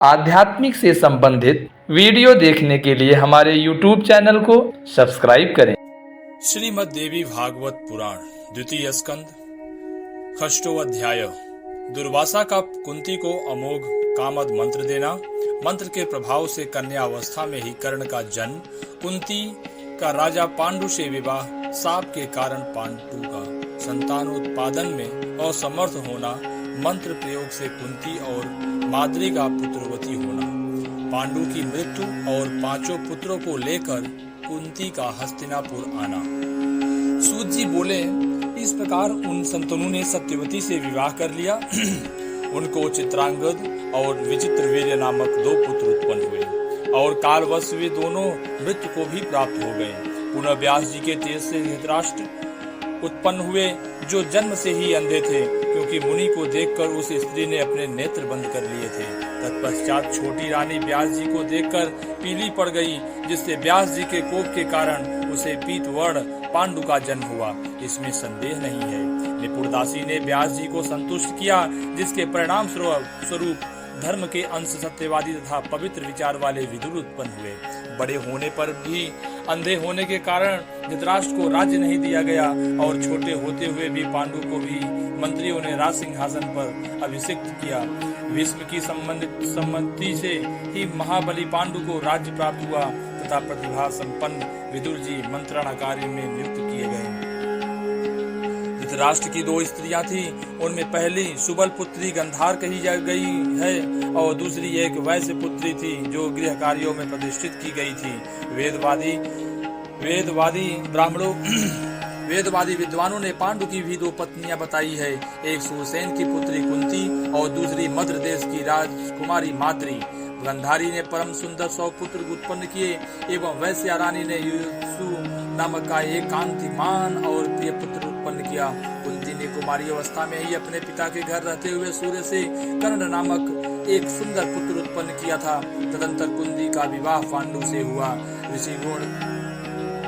आध्यात्मिक से संबंधित वीडियो देखने के लिए हमारे YouTube चैनल को सब्सक्राइब करें। श्रीमद् देवी भागवत पुराण द्वितीय स्कंद षष्ठो अध्याय। दुर्वासा का कुंती को अमोघ कामद मंत्र देना। मंत्र के प्रभाव से कन्या अवस्था में ही कर्ण का जन्म। कुंती का राजा पांडु से विवाह। साप के कारण पांडु का संतानोत्पादन में असमर्थ होना। मंत्र प्रयोग से कुंती और माद्री का पुत्रवती होना। पांडु की मृत्यु और 5 पुत्रों को लेकर कुंती का हस्तिनापुर आना। सूत जी बोले, इस प्रकार उन संतनों ने सत्यवती से विवाह कर लिया। उनको चित्रांगद और विचित्र वीर्य नामक 2 पुत्र उत्पन्न हुए और कालवश वे दोनों मृत्यु को भी प्राप्त हो गए। पुनः व्यास जी के तेज से धृतराष्ट्र उत्पन्न हुए, जो जन्म से ही अंधे थे, क्योंकि मुनि को देखकर उस स्त्री ने अपने नेत्र बंद कर लिए थे। तत्पश्चात छोटी रानी व्यास जी को देखकर पीली पड़ गई, जिससे व्यास जी के कोप के कारण उसे पीत वर्ण पांडु का जन्म हुआ, इसमें संदेह नहीं है। निपुणदासी ने व्यास जी को संतुष्ट किया, जिसके परिणाम स्वरूप धर्म के अंश सत्यवादी तथा पवित्र विचार वाले विदुर उत्पन्न हुए। बड़े होने पर भी अंधे होने के कारण धृतराष्ट्र को राज्य नहीं दिया गया और छोटे होते हुए भी पांडु को भी मंत्रियों ने राज सिंहासन पर अभिषिक्त किया। भीष्म की सम्मति से ही महाबली पांडु को राज्य प्राप्त हुआ तथा प्रतिभा संपन्न विदुर जी मंत्रणा कार्य में नियुक्त किए गए। धृतराष्ट्र की 2 स्त्रियां थी, उनमें पहली सुबल पुत्री गंधार कही गई है और दूसरी एक वैश्य पुत्री थी, जो गृह कार्यों में प्रतिष्ठित की गई थी। वेदवादी विद्वानों ने पांडु की भी 2 पत्नियां बताई है, एक सुसेन की पुत्री कुंती और दूसरी मद्र देश की राजकुमारी माद्री। गंधारी ने परम सुंदर 100 पुत्र उत्पन्न किए एवं वैश्या रानी ने युसु नामक का एक कांतिमान और प्रिय पुत्र उत्पन्न किया। कुंती ने कुमारी अवस्था में ही अपने पिता के घर रहते हुए सूर्य से कर्ण नामक एक सुंदर पुत्र उत्पन्न किया था। तदंतर कुंती का विवाह पांडु से हुआ। ऋषि गुण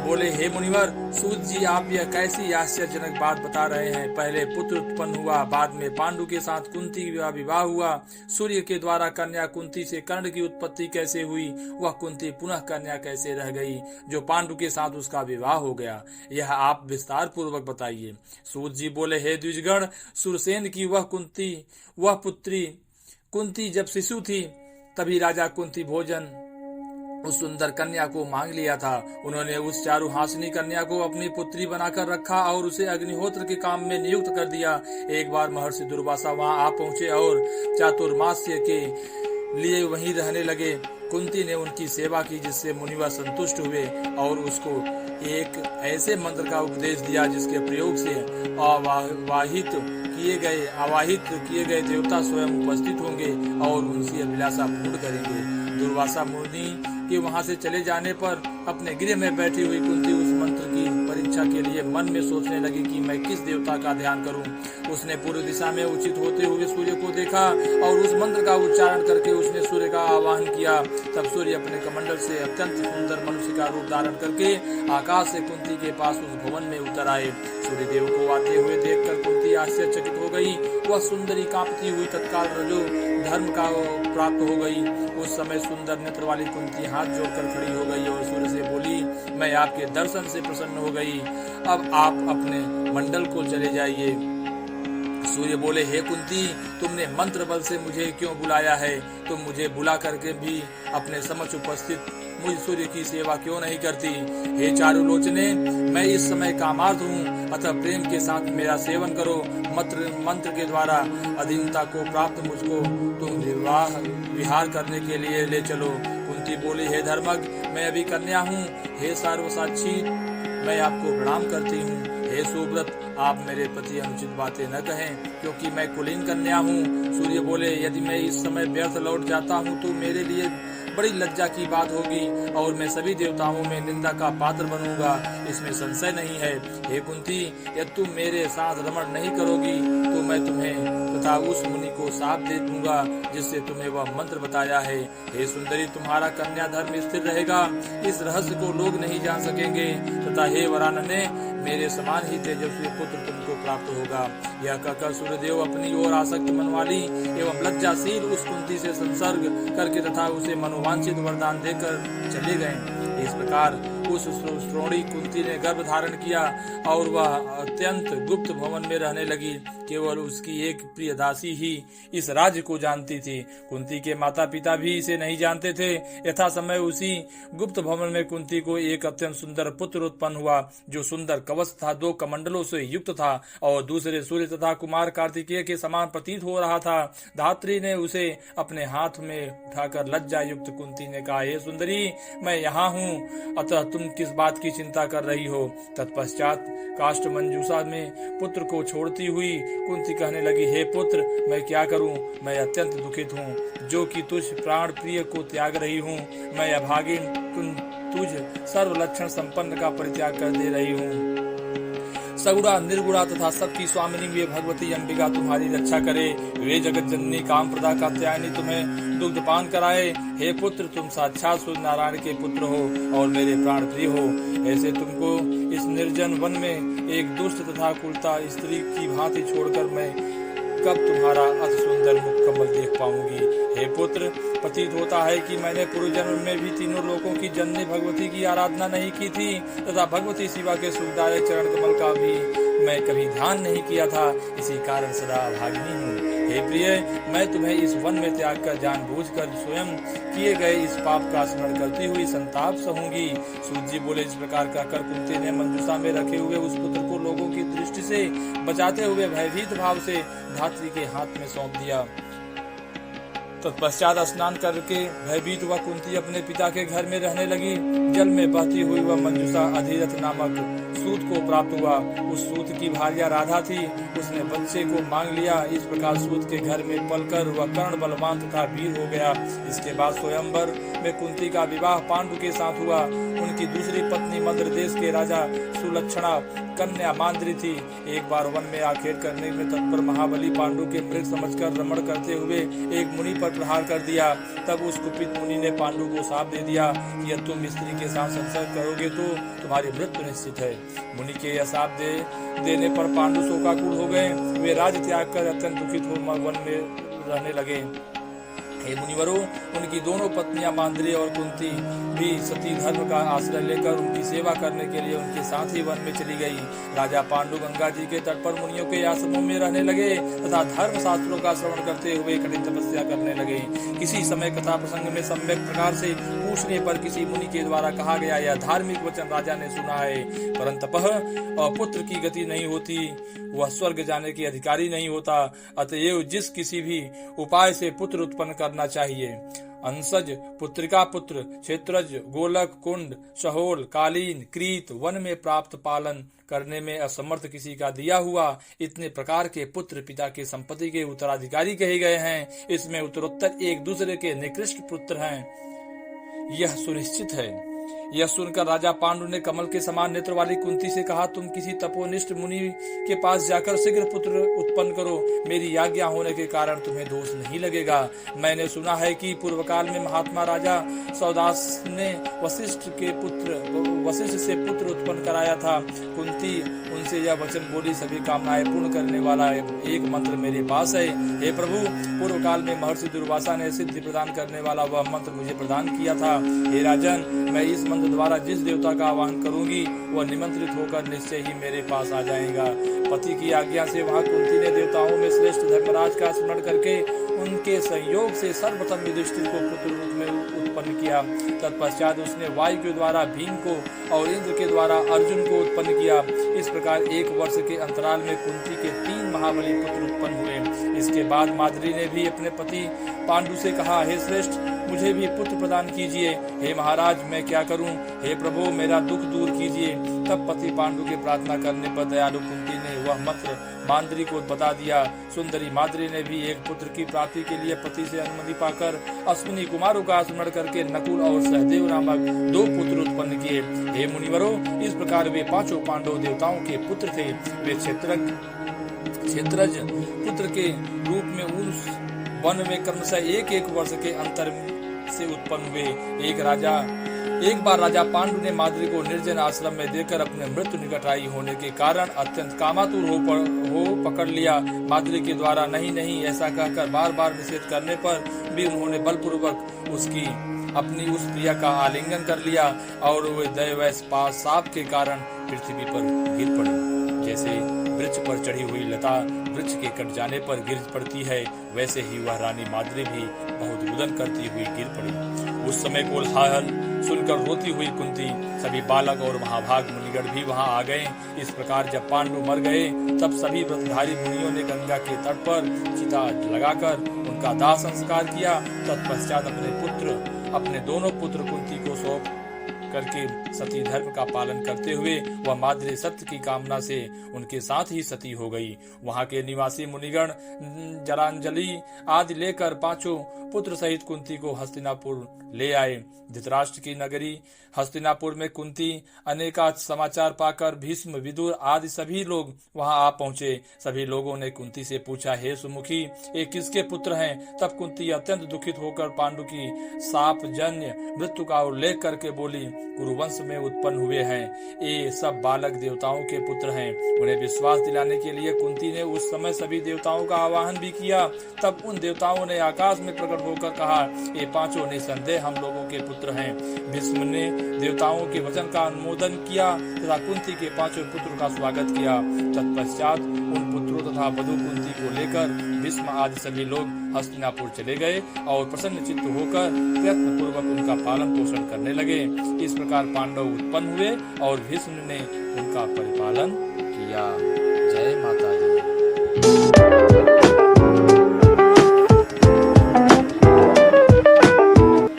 बोले, हे मुनिवर, सूत जी आप यह कैसी आश्चर्यजनक बात बता रहे हैं। पहले पुत्र उत्पन्न हुआ, बाद में पांडु के साथ कुंती का विवाह हुआ। सूर्य के द्वारा कन्या कुंती से कर्ण की उत्पत्ति कैसे हुई, वह कुंती पुनः कन्या कैसे रह गई, जो पांडु के साथ उसका विवाह हो गया, यह आप विस्तार पूर्वक बताइए। सूत जी बोले, हे द्विजगण, सुरसेन की वह पुत्री कुंती जब शिशु थी, तभी राजा कुंती भोजन उस सुंदर कन्या को मांग लिया था। उन्होंने उस चारुहासिनी कन्या को अपनी पुत्री बनाकर रखा और उसे अग्निहोत्र के काम में नियुक्त कर दिया। एक बार महर्षि दुर्वासा वहां आ पहुंचे और चातुर्मास्य के लिए वहीं रहने लगे। कुंती ने उनकी सेवा की, जिससे मुनिवर संतुष्ट हुए और उसको एक ऐसे मंत्र का उपदेश दिया जिसके प्रयोग से आवाहित किए गए देवता स्वयं उपस्थित होंगे और उनकी अभिलाषा पूर्ण करेंगे। दुर्वासा मुनि के वहां से चले जाने पर अपने गृह में बैठी हुई कुंती उस मंत्र की परीक्षा के लिए मन में सोचने लगी कि मैं किस देवता का ध्यान करूं। उसने पूर्व दिशा में उचित होते हुए सूर्य को देखा और उस मंत्र का उच्चारण करके उसने सूर्य का आवाहन किया। तब सूर्य अपने कमंडल से अत्यंत सुंदर मनुष्य का रूप धारण करके आकाश से कुंती के पास उस भवन में उतर आए। सूर्यदेव को आते हुए देखकर कुंती आश्चर्यचकित हो गई। वह सुंदरी कांपती हुई तत्काल रजो धर्म का प्राप्त हो गई। उस समय सुंदर नेत्र वाली कुंती हाथ जोड़कर खड़ी हो गई और सूर्य से बोली, मैं आपके दर्शन से प्रसन्न हो गई, अब आप अपने मंडल को चले जाइए। सूर्य बोले, हे कुंती, तुमने मंत्र बल से मुझे क्यों बुलाया है? तुम मुझे बुला करके भी अपने समक्ष उपस्थित मुझ सूर्य की सेवा क्यों नहीं करती? हे चारुलोचने, मैं इस समय कामार्थ हूँ, अतः प्रेम के साथ मेरा सेवन करो। मंत्र के द्वारा अधीनता को प्राप्त मुझको तुम विहार करने के लिए ले चलो। कुंती बोली, हे धर्मज्ञ, मैं अभी कन्या हूँ। हे सर्वसाक्षी, मैं आपको प्रणाम करती हूँ। हे सुव्रत, आप मेरे प्रति अनुचित बातें न कहें, क्योंकि मैं कुलीन कन्या हूँ। सूर्य बोले, यदि मैं इस समय व्यर्थ लौट जाता हूँ तो मेरे लिए बड़ी लज्जा की बात होगी और मैं सभी देवताओं में निंदा का पात्र बनूंगा, इसमें संशय नहीं है। हे कुंती, यदि तुम मेरे साथ रमण नहीं करोगी तो मैं तुम्हें तथा उस मुनि को शाप दे दूंगा जिससे तुम्हें वह मंत्र बताया है। हे सुंदरी, तुम्हारा कन्या धर्म स्थिर रहेगा, इस रहस्य को लोग नहीं जान सकेंगे। तथा हे वरानने, मेरे समान ही तेजस्वी पुत्र तुमको प्राप्त होगा। यह कहकर सूर्यदेव अपनी ओर आसक्त मनवाली एवं लज्जाशील उस कुंती से संसर्ग करके तथा उसे मनोवांछित वरदान देकर चले गए। इस प्रकार उस श्रोणी कुंती ने गर्भ धारण किया और वह अत्यंत गुप्त भवन में रहने लगी। केवल उसकी एक प्रिय दासी ही इस राज्य को जानती थी। कुंती के माता पिता भी इसे नहीं जानते थे। यथा समय उसी गुप्त भवन में कुंती को एक अत्यंत सुंदर पुत्र उत्पन्न हुआ, जो सुंदर कवच था, 2 कमंडलों से युक्त था और दूसरे सूर्य तथा कुमार कार्तिकेय के समान प्रतीत हो रहा था। धात्री ने उसे अपने हाथ में उठाकर लज्जा युक्त कुंती ने कहा, हे सुंदरी, मैं यहाँ हूँ, अतः तुम किस बात की चिंता कर रही हो। तत्पश्चात काष्ठ मंजूषा में पुत्र को छोड़ती हुई कुंती कहने लगी, हे पुत्र, मैं क्या करूं, मैं अत्यंत दुखित हूं, जो कि तुझ प्राण प्रिय को त्याग रही हूं। मैं अभागिन तुझ सर्व लक्षण संपन्न का परित्याग कर दे रही हूं। सगुणा निर्गुणा तथा सबकी स्वामिनी वे भगवती अंबिका तुम्हारी रक्षा करे। वे जगत जननी काम प्रदा कात्यायनी तुम्हें दुग्ध पान कराए। हे पुत्र, तुम साक्षात सूर्य नारायण के पुत्र हो और मेरे प्राण प्रिय हो। ऐसे तुमको इस निर्जन वन में एक दुष्ट तथा कुलता स्त्री की भांति छोड़कर मैं कब तुम्हारा अति सुंदर मुख कमल देख पाऊंगी। हे पुत्र, प्रतीत होता है कि मैंने पूर्व जन्म में भी तीनों लोकों की जननी भगवती की आराधना नहीं की थी तथा भगवती शिवा के सुखदायक चरण कमल का भी मैं कभी ध्यान नहीं किया था। इसी कारण सदा अभागिनी हूँ। हे प्रिय, मैं तुम्हें इस वन में त्याग कर जानबूझकर स्वयं किए गए इस पाप का स्मरण करती हुई संताप सहूंगी। सूत जी बोले। इस प्रकार कहकर कुंती ने मंजूषा में रखे हुए उस पुत्र को लोगों की दृष्टि से बचाते हुए भयभीत भाव से धात्री के हाथ में सौंप दिया। तत्पश्चात स्नान करके भयभीत हुआ कुंती अपने पिता के घर में रहने लगी। जल में बहती हुई वह मंजूषा अधिरथ नामक सूत को प्राप्त हुआ। उस सूत की भार्या राधा थी। उसने बच्चे को मांग लिया। इस प्रकार सूत के घर में पलकर वह कर्ण बलवान तथा वीर हो गया। इसके बाद स्वयंवर में कुंती का विवाह पांडु के साथ हुआ। उनकी दूसरी पत्नी मद्र देश के राजा सुलक्षणा कन्या मांद्री थी। एक बार वन में आखेट करने में तत्पर महाबली पांडु के मृग समझकर रमण करते हुए एक मुनि पर प्रहार कर दिया। तब उस कुपित मुनि ने पांडु को शाप दे दिया कि यदि तुम स्त्री के साथ संसर्ग करोगे तो तुम्हारी मृत्यु निश्चित है। मुनि के यह शाप देने पर पांडु शोकाकुल हो गए। वे राज्य त्याग कर अत्यंत दुखित हो वन में रहने लगे। हे मुनिवरों, उनकी दोनों पत्नियां मांद्री और कुंती भी सती धर्म का आश्रय लेकर उनकी सेवा करने के लिए उनके साथ ही वन में चली गई। राजा पांडु गंगा जी के तट पर मुनियों के आश्रमों में रहने लगे तथा धर्म शास्त्रों का श्रवण करते हुए कठिन तपस्या करने लगे। किसी समय कथा प्रसंग में सम्यक प्रकार से पूछने पर किसी मुनि के द्वारा कहा गया यह धार्मिक वचन राजा ने सुना है, परंतपः और पुत्र की गति नहीं होती, वह स्वर्ग जाने के अधिकारी नहीं होता। अतएव जिस किसी भी उपाय से पुत्र उत्पन्न करना चाहिए, अंसज, पुत्रिका पुत्र, क्षेत्रज, गोलक, कुंड, शहोल, कालीन, क्रीत, वन में प्राप्त पालन करने में असमर्थ किसी का दिया हुआ इतने प्रकार के पुत्र पिता के संपत्ति के उत्तराधिकारी कहे गए हैं। इसमें उत्तरोत्तर एक दूसरे के निकृष्ट पुत्र हैं, यह सुनिश्चित है। यह सुनकर राजा पांडु ने कमल के समान नेत्र वाली कुंती से कहा, तुम किसी तपोनिष्ठ मुनि के पास जाकर शीघ्र पुत्र उत्पन्न करो। मेरी आज्ञा होने के कारण तुम्हें दोष नहीं लगेगा। मैंने सुना है कि पूर्व काल में महात्मा राजा सौदास ने वशिष्ठ से पुत्र उत्पन्न कराया था। कुंती उनसे यह वचन बोली, सभी कामनाएं पूर्ण करने वाला एक मंत्र मेरे पास है। हे प्रभु, पूर्व काल में महर्षि दुर्वासा ने सिद्धि प्रदान करने वाला वह मंत्र मुझे प्रदान किया था। हे राजन, मैं इस मंत्र द्वारा जिस देवता का आवाहन करूंगी वह निमंत्रित होकर निश्चय ही मेरे पास आ जाएगा। पति की आज्ञा से वहां कुंती ने देवताओं में श्रेष्ठ धर्मराज का स्मरण करके उनके संयोग से सर्वप्रथम युधिष्ठिर को पुत्र रूप में उत्पन्न किया। तत्पश्चात उसने वायु के द्वारा भीम को और इंद्र के द्वारा अर्जुन को उत्पन्न किया। इस प्रकार 1 वर्ष के अंतराल में कुंती के 3 महाबली पुत्र उत्पन्न हुए। इसके बाद माद्री ने भी अपने पति पांडु से कहा, हे श्रेष्ठ, मुझे भी पुत्र प्रदान कीजिए। हे महाराज, मैं क्या करूं? हे प्रभु, मेरा दुख दूर कीजिए। तब पति पांडु के प्रार्थना करने पर दयालु कुंती ने वह मंत्र माद्री को बता दिया। सुंदरी माद्री ने भी एक पुत्र की प्राप्ति के लिए पति से अनुमति पाकर अश्विनी कुमारों का स्मरण करके नकुल और सहदेव नामक 2 पुत्र उत्पन्न किए। हे मुनिवरों, इस प्रकार वे 5 पांडव देवताओं के पुत्र थे। वे क्षेत्रज पुत्र के रूप में उस वन में क्रमशः 1-1 वर्ष के अंतर से उत्पन्न हुए। एक बार राजा पांडु ने माद्री को निर्जन आश्रम में देकर अपने मृत्यु निकट होने के कारण अत्यंत कामातुर हो पकड़ लिया। माद्री के द्वारा नहीं ऐसा कहकर बार बार निषेध करने पर भी उन्होंने बलपूर्वक अपनी उस प्रिया का आलिंगन कर लिया और वे दैवश साप के कारण पृथ्वी पर गिर पड़ी। जैसे वृक्ष पर चढ़ी हुई लता वृक्ष के कट जाने पर गिर पड़ती है, वैसे ही वह रानी माद्री भी बहुत रुदन करती हुई गिर पड़ी। उस समय कोलाहल सुनकर रोती हुई कुंती, सभी बालक और महाभाग मुनिगण भी वहां आ गए। इस प्रकार जब पांडु मर गए तब सभी व्रतधारी मुनियों ने गंगा के तट पर चिता लगाकर उनका दाह संस्कार किया। तत्पश्चात अपने दोनों पुत्र कुंती को सौंप करके सती धर्म का पालन करते हुए वह माद्री सत्य की कामना से उनके साथ ही सती हो गई। वहां के निवासी मुनिगण जलांजलि आदि लेकर पांचों पुत्र सहित कुंती को हस्तिनापुर ले आए। धृतराष्ट्र की नगरी हस्तिनापुर में कुंती अनेका समाचार पाकर भीष्म, विदुर आदि सभी लोग वहां आ पहुंचे। सभी लोगों ने कुंती से पूछा, हे सुमुखी, ये किसके पुत्र हैं? तब कुंती अत्यंत दुखित होकर पांडु की साप जन्य मृत्यु का उल्लेख करके बोली, कुरुवंश में उत्पन्न हुए हैं, ये सब बालक देवताओं के पुत्र हैं। उन्हें विश्वास दिलाने के लिए कुंती ने उस समय सभी देवताओं का आवाहन भी किया। तब उन देवताओं ने आकाश में प्रकट होकर कहा, ये पांचों निसंदेह हम लोगों के पुत्र हैं। भीष्म ने देवताओं के वचन का अनुमोदन किया तथा कुंती के पांचों पुत्रों का स्वागत किया। तत्पश्चात उन पुत्रों तथा वधु कुंती को लेकर भीष्म आदि सभी लोग हस्तिनापुर चले गए और प्रसन्न चित्त होकर प्रयत्न पूर्वक उनका पालन पोषण करने लगे। इस प्रकार पांडव उत्पन्न हुए और भीष्म ने उनका परिपालन किया। जय माता।